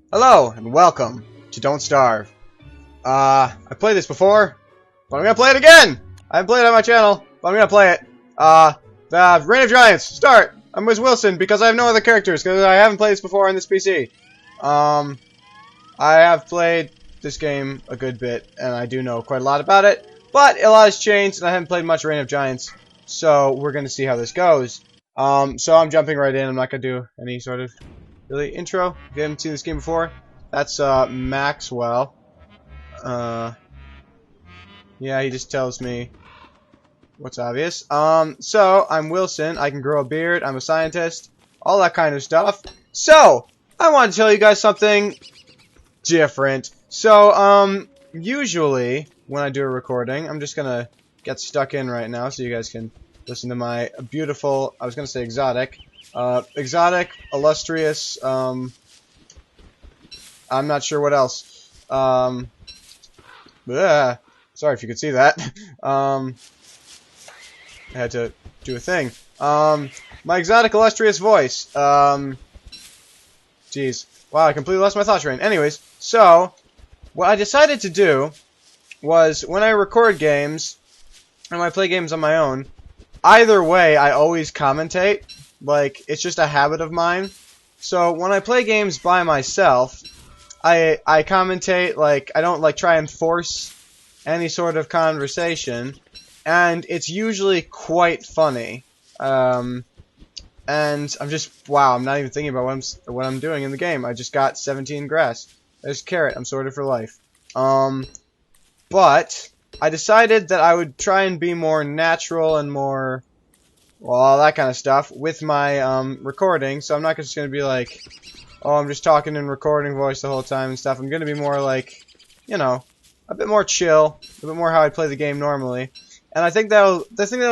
Hello and welcome to Don't Starve. I played this before, but I'm gonna play it again. I haven't played it on my channel, but I'm gonna play it. The Reign of Giants. Start. I'm Wiz Wilson because I have no other characters because I haven't played this before on this PC. I have played this game a good bit and I do know quite a lot about it, but a lot has changed and I haven't played much Reign of Giants, so we're gonna see how this goes. So I'm jumping right in. I'm not gonna do any sort of really intro. If you haven't seen this game before, that's Maxwell. Yeah, he just tells me what's obvious. So I'm Wilson. I can grow a beard. I'm a scientist. All that kind of stuff. So I want to tell you guys something different. So usually when I do a recording, I'm just gonna get stuck in right now so you guys can listen to my beautiful, I was gonna say exotic, illustrious, I'm not sure what else. Sorry if you could see that. I had to do a thing. My exotic, illustrious voice. Jeez. Wow, I completely lost my thought train. Anyways, so, what I decided to do was, when I record games, and when I play games on my own, either way, I always commentate. Like, it's just a habit of mine. So, when I play games by myself, I commentate, like, I don't, like, try and force any sort of conversation. And it's usually quite funny. And I'm just, wow, I'm not even thinking about what I'm doing in the game. I just got 17 grass. There's carrot, I'm sorted for life. But I decided that I would try and be more natural and more, well, all that kind of stuff with my recording. So I'm not just going to be like, oh, I'm just talking in recording voice the whole time and stuff. I'm going to be more like, you know, a bit more chill, a bit more how I play the game normally. And I think that'll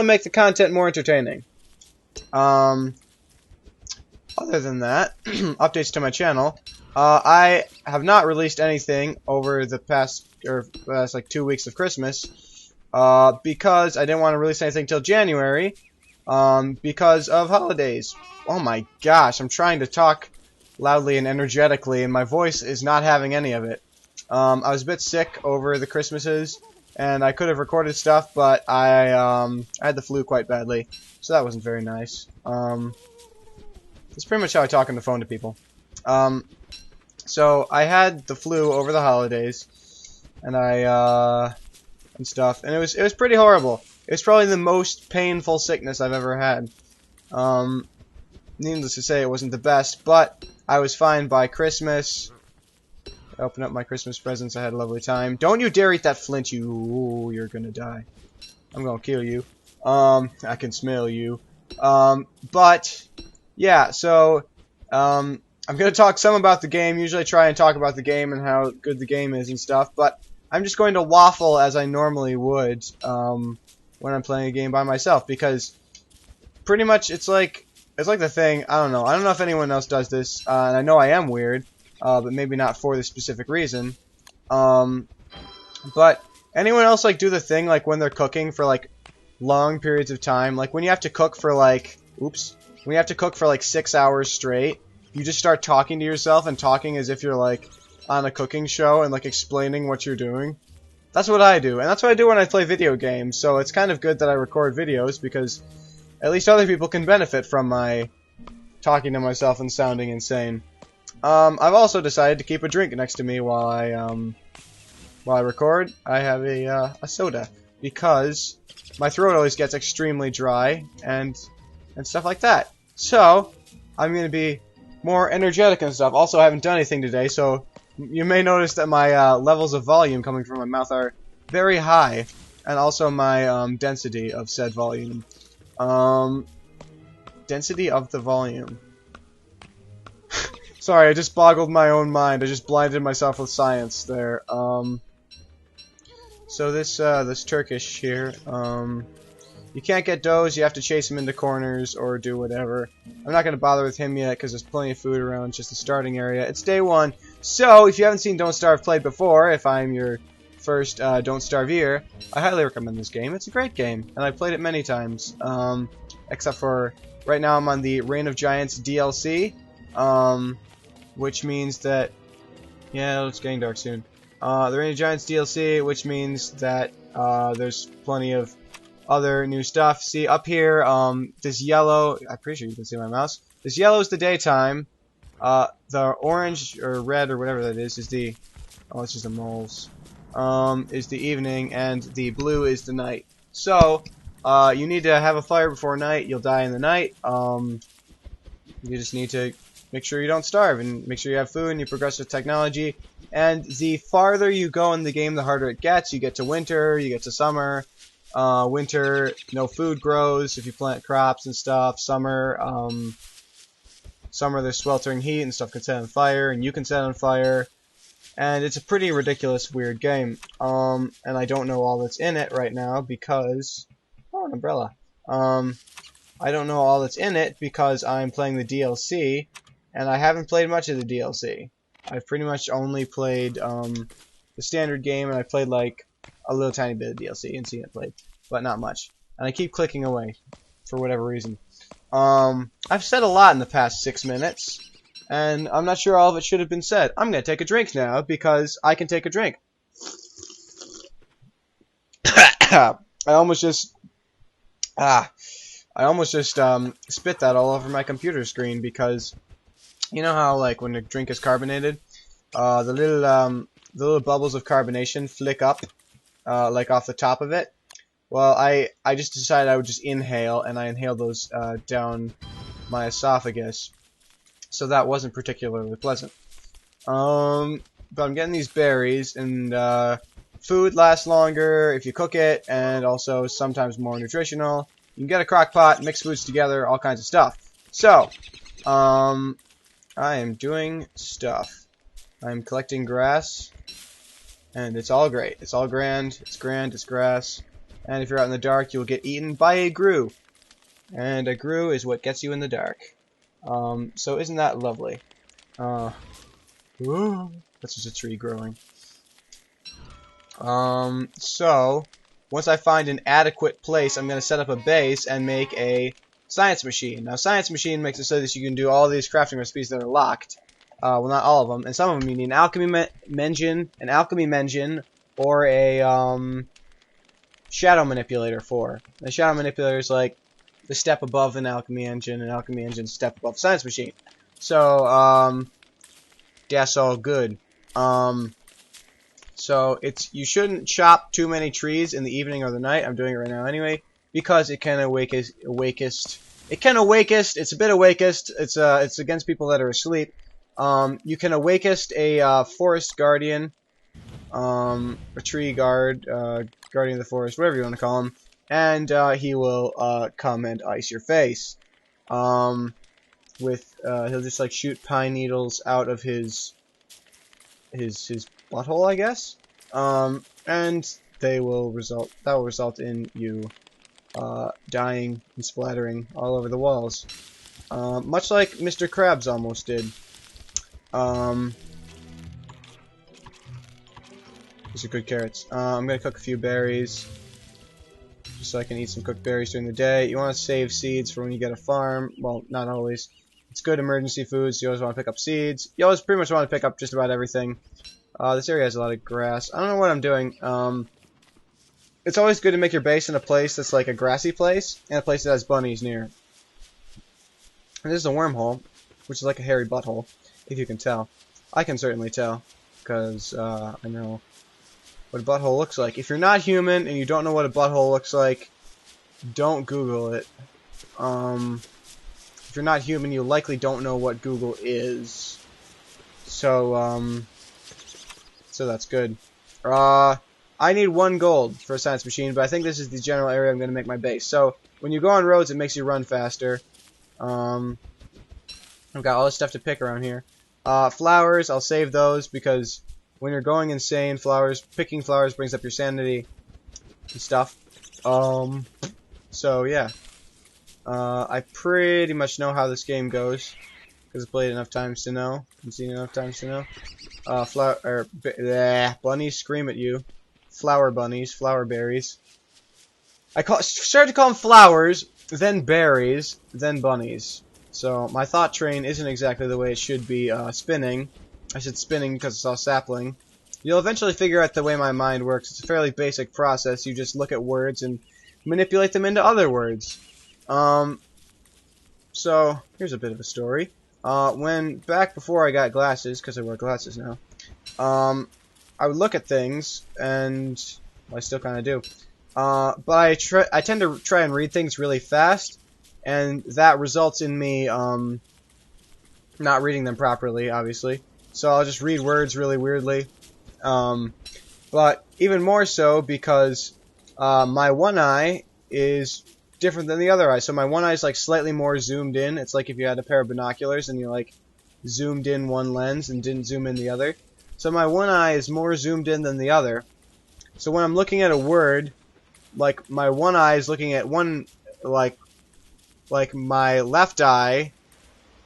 make the content more entertaining. Other than that, updates to my channel. I have not released anything over the past like 2 weeks of Christmas, because I didn't want to release anything till January, because of holidays. Oh my gosh, I'm trying to talk loudly and energetically, and my voice is not having any of it. I was a bit sick over the Christmases, and I could have recorded stuff, but I had the flu quite badly, so that wasn't very nice. That's pretty much how I talk on the phone to people. So I had the flu over the holidays, and and stuff, and it was pretty horrible. It was probably the most painful sickness I've ever had. Needless to say, it wasn't the best, but I was fine by Christmas. I opened up my Christmas presents. I had a lovely time. Don't you dare eat that flint, you're gonna die. I'm gonna kill you. I can smell you. But yeah, so I'm gonna talk some about the game. Usually I try and talk about the game and how good the game is and stuff, but I'm just going to waffle as I normally would when I'm playing a game by myself, because pretty much it's like the thing, I don't know if anyone else does this, and I know I am weird, but maybe not for this specific reason. But anyone else like do the thing like when they're cooking for like long periods of time, like when you have to cook for like, when you have to cook for like 6 hours straight, you just start talking to yourself and talking as if you're like on a cooking show and like explaining what you're doing. That's what I do, and that's what I do when I play video games, so it's kind of good that I record videos because at least other people can benefit from my talking to myself and sounding insane. I've also decided to keep a drink next to me while I record. I have a soda because my throat always gets extremely dry and stuff like that. So I'm gonna be more energetic and stuff. Also, I haven't done anything today, so you may notice that my levels of volume coming from my mouth are very high, and also my density of said volume. Density of the volume. Sorry, I just boggled my own mind. I just blinded myself with science there. So this Turkish here, you can't get does, you have to chase him into corners or do whatever. I'm not going to bother with him yet because there's plenty of food around, just the starting area. It's day 1, so if you haven't seen Don't Starve played before, if I'm your first Don't Starve-ear, I highly recommend this game. It's a great game, and I've played it many times, except for right now I'm on the Reign of Giants DLC, which means that Yeah, it's getting dark soon. The Reign of Giants DLC, which means that there's plenty of other new stuff. See, up here, this yellow, I'm pretty sure you can see my mouse. This yellow is the daytime. The orange, or red, or whatever that is the, oh, it's just the moles, is the evening, and the blue is the night. So, you need to have a fire before night, you'll die in the night. You just need to make sure you don't starve, and make sure you have food, and you progress with technology. And the farther you go in the game, the harder it gets. You get to winter, you get to summer. Winter, no food grows if you plant crops and stuff. Summer, there's sweltering heat and stuff can set on fire, and you can set on fire. And it's a pretty ridiculous, weird game. And I don't know all that's in it right now because... Oh, an umbrella. I don't know all that's in it because I'm playing the DLC, and I haven't played much of the DLC. I've pretty much only played the standard game, and I played like a little tiny bit of DLC and seen it played, but not much. And I keep clicking away for whatever reason. I've said a lot in the past 6 minutes, and I'm not sure all of it should have been said. I'm gonna take a drink now because I can take a drink. I almost just spit that all over my computer screen because you know how like when a drink is carbonated, the little bubbles of carbonation flick up like off the top of it. Well, I just decided I would just inhale, and I inhaled those down my esophagus, so that wasn't particularly pleasant. But I'm getting these berries, and food lasts longer if you cook it, and also sometimes more nutritional. You can get a crock pot, mix foods together, all kinds of stuff. So, I am doing stuff. I'm collecting grass, and it's all great. It's all grand. It's grand. It's grass. And if you're out in the dark, you'll get eaten by a grue. And a grue is what gets you in the dark. So isn't that lovely? Whoa, that's just a tree growing. So, once I find an adequate place, I'm going to set up a base and make a science machine. Now, science machine makes it so that you can do all these crafting recipes that are locked. Well, not all of them. And some of them you need an alchemy engine, or a shadow manipulator for. The shadow manipulator is like the step above an alchemy engine, and alchemy engine step above science machine. So, that's all good. So you shouldn't chop too many trees in the evening or the night. I'm doing it right now anyway, because it can awakest. It's a bit awakest. It's against people that are asleep. You can awakest a forest guardian, a tree guard, guardian of the forest, whatever you want to call him, and he will come and ice your face. He'll just like shoot pine needles out of his butthole, I guess. And that will result in you dying and splattering all over the walls. Much like Mr. Krabs almost did. These are good carrots. I'm gonna cook a few berries, just so I can eat some cooked berries during the day. You want to save seeds for when you get a farm. Well, not always. It's good emergency foods. You always want to pick up seeds. You always pretty much want to pick up just about everything. This area has a lot of grass. I don't know what I'm doing. It's always good to make your base in a place that's like a grassy place, and a place that has bunnies near. And this is a wormhole, which is like a hairy butthole, if you can tell. I can certainly tell, because I know what a butthole looks like. If you're not human and you don't know what a butthole looks like, don't Google it. If you're not human, you likely don't know what Google is. So, so that's good. I need 1 gold for a science machine, but I think this is the general area I'm going to make my base. So, when you go on roads, it makes you run faster. I've got all this stuff to pick around here. Flowers, I'll save those, because when you're going insane, picking flowers brings up your sanity and stuff. So, yeah. I pretty much know how this game goes, because I played enough times to know, and seen enough times to know. Bunnies scream at you. Flower bunnies, flower berries. Started to call them flowers, then berries, then bunnies. So my thought train isn't exactly the way it should be spinning. I said spinning because it's all sapling. You'll eventually figure out the way my mind works. It's a fairly basic process. You just look at words and manipulate them into other words. So, here's a bit of a story. Back before I got glasses, because I wear glasses now, I would look at things, and well, I still kind of do. But I tend to try and read things really fast, and that results in me not reading them properly, obviously. So I'll just read words really weirdly. But even more so because my one eye is different than the other eye. So my one eye is like slightly more zoomed in. It's like if you had a pair of binoculars and you like zoomed in one lens and didn't zoom in the other. So my one eye is more zoomed in than the other. So when I'm looking at a word, like my one eye is looking at one, like my left eye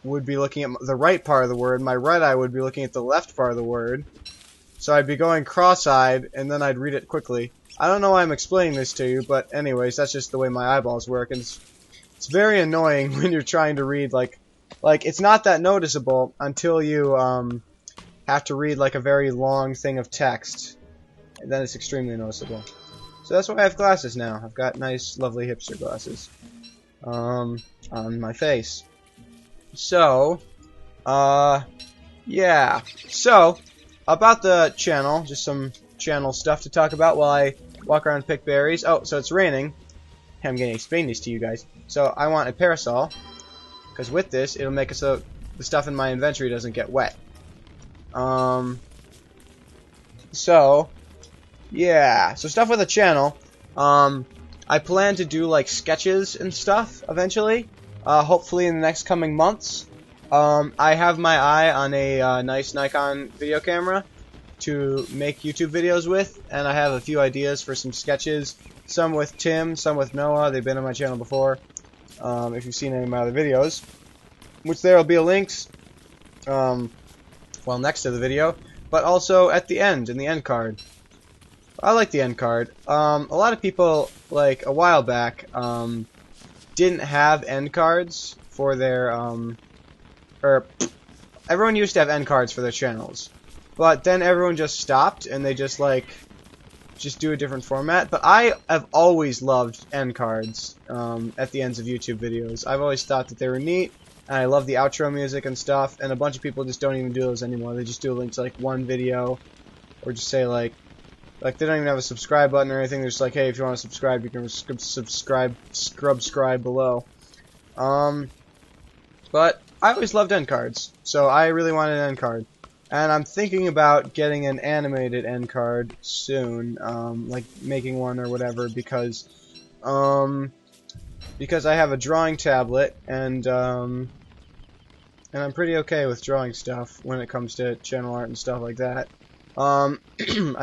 would be looking at the right part of the word, my right eye would be looking at the left part of the word. So I'd be going cross-eyed, and then I'd read it quickly. I don't know why I'm explaining this to you, but anyways, that's just the way my eyeballs work, and it's very annoying when you're trying to read, like it's not that noticeable until you, have to read, like, a very long thing of text, and then it's extremely noticeable. So that's why I have glasses now. I've got nice, lovely hipster glasses, on my face. So, yeah. So, about the channel, just some channel stuff to talk about while I walk around and pick berries. Oh, so it's raining. I'm going to explain this to you guys. So, I want a parasol, because with this, it'll make it so the stuff in my inventory doesn't get wet. So, yeah. So, stuff with a channel. I plan to do, like, sketches and stuff, eventually. Hopefully in the next coming months. I have my eye on a nice Nikon video camera to make YouTube videos with, and I have a few ideas for some sketches. Some with Tim, some with Noah. They've been on my channel before. If you've seen any of my other videos, which there will be links, well, next to the video, but also at the end, in the end card. I like the end card. A lot of people, like, a while back, didn't have end cards for their, everyone used to have end cards for their channels. But then everyone just stopped, and they just, like, just do a different format. But I have always loved end cards, at the ends of YouTube videos. I've always thought that they were neat, and I love the outro music and stuff, and a bunch of people just don't even do those anymore. They just do a link to, like, one video, or just say, like, they don't even have a subscribe button or anything. They're just like, hey, if you want to subscribe, you can subscribe below. But I always loved end cards, so I really wanted an end card. And I'm thinking about getting an animated end card soon, like making one or whatever, because I have a drawing tablet, and I'm pretty okay with drawing stuff when it comes to channel art and stuff like that. I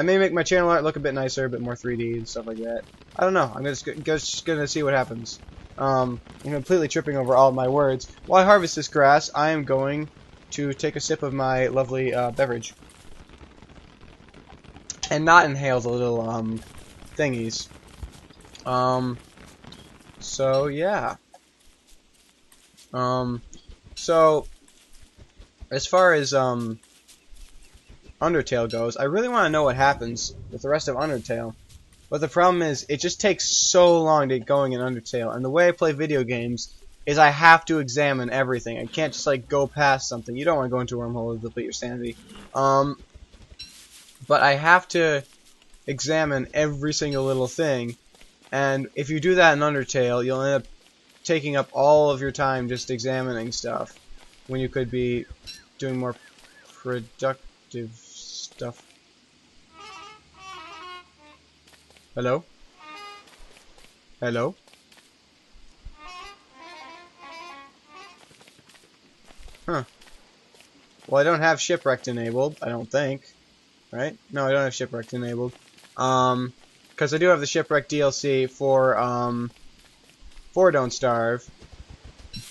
may make my channel art look a bit nicer, a bit more 3D and stuff like that. I don't know. I'm just gonna see what happens. I'm completely tripping over all of my words. While I harvest this grass, I am going to take a sip of my lovely beverage. And not inhale the little thingies. So yeah. So as far as Undertale goes, I really want to know what happens with the rest of Undertale. But the problem is, it just takes so long to get going in Undertale, and the way I play video games is I have to examine everything. I can't just, like, go past something. You don't want to go into a wormhole to deplete your sanity. But I have to examine every single little thing, and if you do that in Undertale, you'll end up taking up all of your time just examining stuff, when you could be doing more productive stuff. Hello? Hello? Huh. Well, I don't have Shipwrecked enabled, I don't think. Right? No, I don't have Shipwrecked enabled. Because I do have the Shipwrecked DLC for Don't Starve,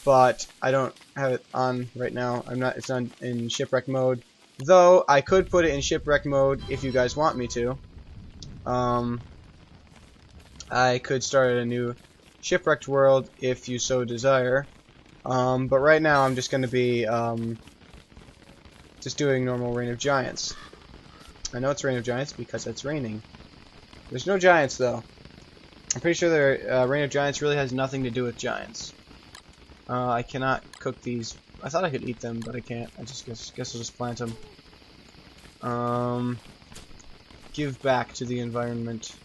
but I don't have it on right now. It's not in Shipwreck mode. Though, I could put it in Shipwreck mode if you guys want me to. I could start a new Shipwrecked world if you so desire. But right now I'm just going to be just doing normal Reign of Giants. I know it's Reign of Giants because it's raining. There's no giants though. I'm pretty sure the Reign of Giants really has nothing to do with giants. I cannot cook these. I thought I could eat them, but I can't. I just guess I'll just plant them. Give back to the environment.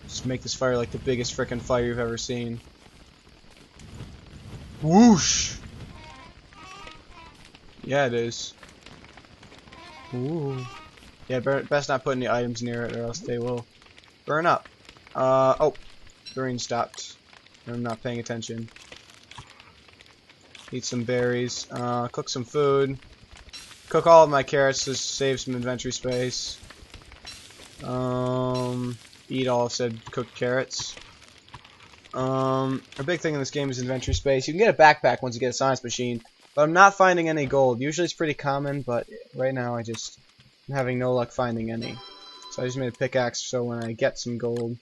Just make this fire like the biggest frickin' fire you've ever seen. Whoosh! Yeah, it is. Ooh. Yeah, best not put any items near it or else they will burn up. Oh. The rain stopped. I'm not paying attention. Eat some berries. Cook some food. Cook all of my carrots to save some inventory space. Eat all of said cooked carrots. A big thing in this game is inventory space. You can get a backpack once you get a science machine, but I'm not finding any gold. Usually it's pretty common, but right now I'm having no luck finding any. So I just made a pickaxe so when I get some gold,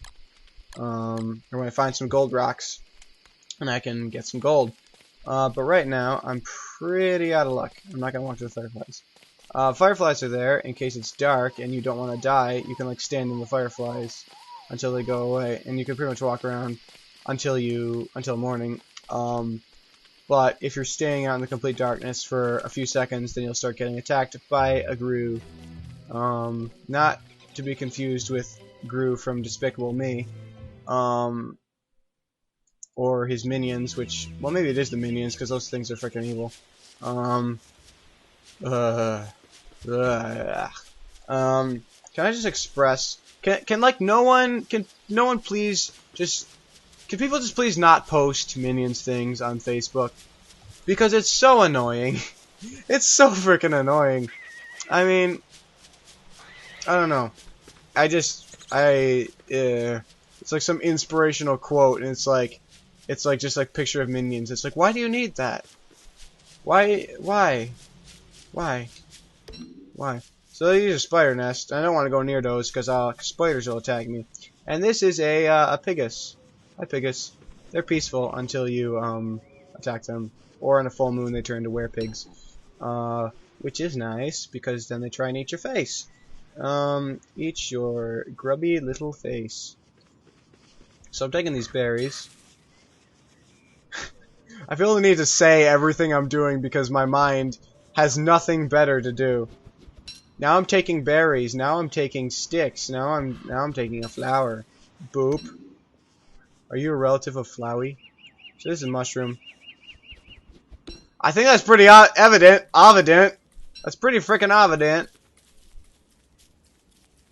or when I find some gold rocks, and I can get some gold. But right now I'm pretty out of luck. I'm not gonna walk to the fireflies. Fireflies are there in case it's dark and you don't want to die. You can like stand in the fireflies until they go away, and you can pretty much walk around until morning. But if you're staying out in the complete darkness for a few seconds, then you'll start getting attacked by a Gru. Not to be confused with Gru from Despicable Me, or his minions, which, well, maybe it is the minions because those things are freaking evil. Can I just express? Can no one please just? Can people just please not post Minions things on Facebook? Because it's so annoying. It's so freaking annoying. I mean, I don't know. It's like some inspirational quote, and it's like just like picture of Minions. It's like, why do you need that? Why? So they use a spider nest. I don't want to go near those because spiders will attack me. And this is a Pigus. Hi, Pigus. They're peaceful until you attack them, or on a full moon they turn into werepigs, which is nice because then they try and eat your face. Eat your grubby little face. So I'm taking these berries. I feel the need to say everything I'm doing because my mind has nothing better to do. Now I'm taking berries. Now I'm taking sticks. Now I'm taking a flower. Boop. Are you a relative of Flowey? So this is a mushroom. I think that's pretty evident. That's pretty freaking evident.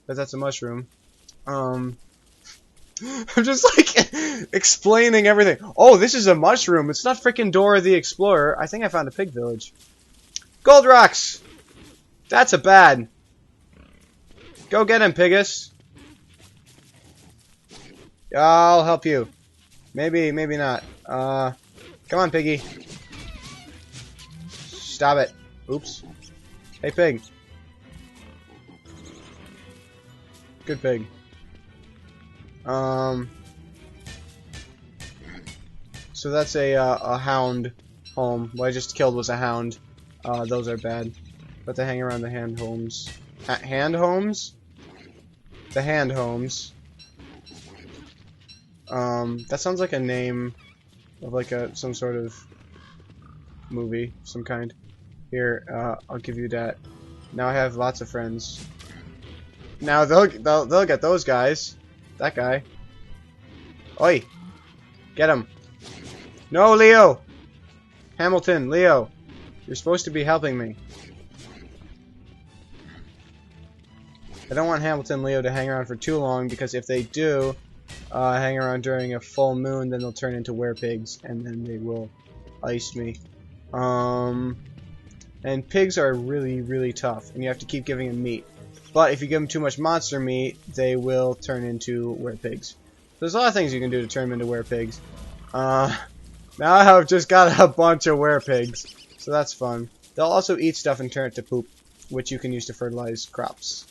But that's a mushroom. I'm just like explaining everything. Oh, this is a mushroom. It's not freaking Dora the Explorer. I think I found a pig village. Gold rocks! That's a bad. Go get him, Pigus. I'll help you. Maybe not. Come on, Piggy. Stop it. Oops. Hey, pig. Good pig. So that's a hound home. What I just killed was a hound. Those are bad. But they hang around the hand homes. Hand homes? The hand homes. That sounds like a name of like some sort of movie, some kind. Here, I'll give you that. Now I have lots of friends. Now they'll get those guys. That guy. Oi! Get him. No, Leo! Hamilton, Leo. You're supposed to be helping me. I don't want Hamilton and Leo to hang around for too long because if they do hang around during a full moon, then they'll turn into werepigs and then they will ice me. And pigs are really, really tough and you have to keep giving them meat. But if you give them too much monster meat, they will turn into werepigs. There's a lot of things you can do to turn them into werepigs. Now I have just got a bunch of werepigs, so that's fun. They'll also eat stuff and turn it to poop, which you can use to fertilize crops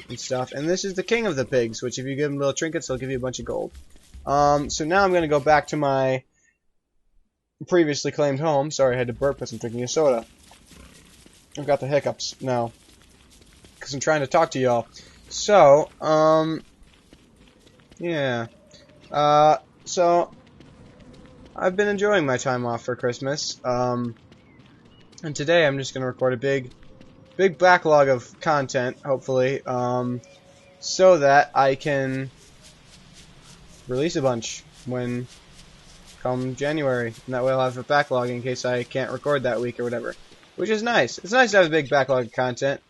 and stuff. And this is the king of the pigs, which if you give them little trinkets, they'll give you a bunch of gold. So now I'm going to go back to my previously claimed home. Sorry, I had to burp because I'm drinking a soda. I've got the hiccups now. Because I'm trying to talk to y'all. So, yeah. So, I've been enjoying my time off for Christmas. And today I'm just going to record a big backlog of content, hopefully, so that I can release a bunch when come January, and that way I'll have a backlog in case I can't record that week or whatever, which is nice. It's nice to have a big backlog of content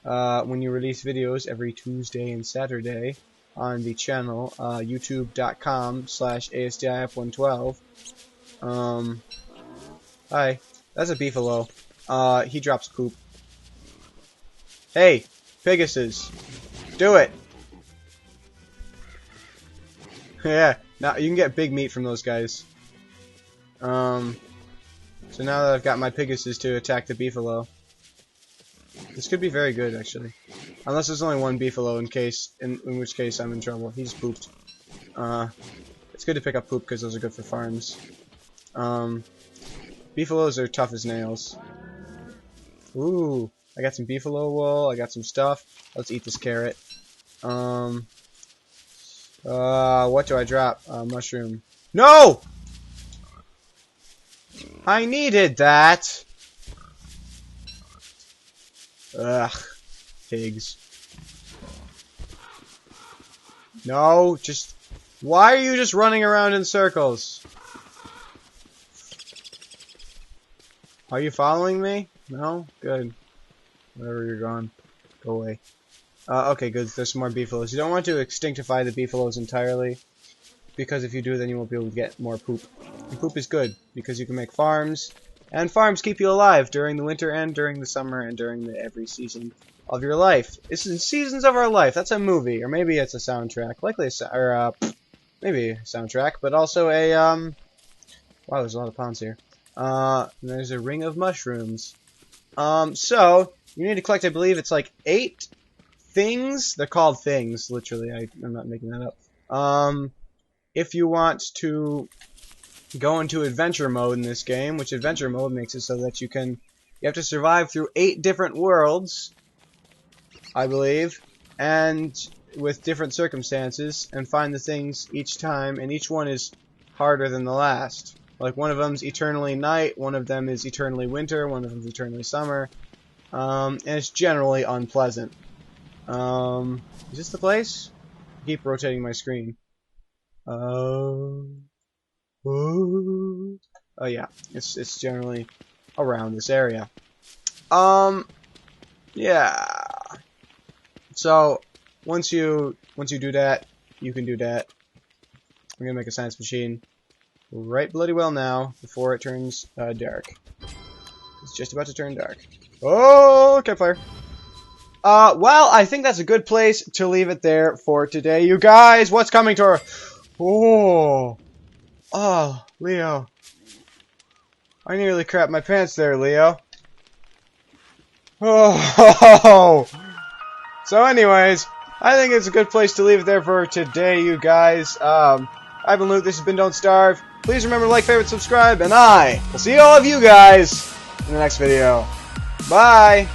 when you release videos every Tuesday and Saturday on the channel, youtube.com/ASDIF112. Hi, that's a beefalo. He drops poop. Hey, Pegasus, do it. Yeah, now you can get big meat from those guys. So now that I've got my Pegasus to attack the beefalo, this could be very good actually. Unless there's only one beefalo, in which case I'm in trouble. He just pooped. It's good to pick up poop because those are good for farms. Beefalos are tough as nails. Ooh, I got some beefalo wool. I got some stuff. Let's eat this carrot. What do I drop? Mushroom. No! I needed that! Ugh. Pigs. No, just... Why are you just running around in circles? Are you following me? No? Good. Whatever, you're gone. Go away. Okay, good. There's some more beefalos. You don't want to extinctify the beefalos entirely, because if you do, then you won't be able to get more poop. And poop is good, because you can make farms, and farms keep you alive during the winter and during the summer and during every season of your life. It's in Seasons of Our Life. That's a movie, or maybe it's a soundtrack. Likely maybe a soundtrack, but also a, wow, there's a lot of ponds here. There's a ring of mushrooms. So, you need to collect, I believe it's like 8 things. They're called things, literally. I'm not making that up. If you want to go into adventure mode in this game, which adventure mode makes it so that you have to survive through 8 different worlds, I believe, and with different circumstances, and find the things each time, and each one is harder than the last. Like, one of them's eternally night, one of them is eternally winter, one of them's eternally summer, and it's generally unpleasant. Is this the place? I keep rotating my screen. Oh yeah, it's generally around this area. Yeah. So once you do that, you can do that. I'm gonna make a science machine right bloody well now before it turns dark. It's just about to turn dark. Oh, campfire. Well, I think that's a good place to leave it there for today. You guys, what's coming to our... Oh, Leo. I nearly crapped my pants there, Leo. Oh. So anyways, I think it's a good place to leave it there for today, you guys. I've been Luke, this has been Don't Starve. Please remember to like, favorite, subscribe, and I will see all of you guys in the next video. Bye!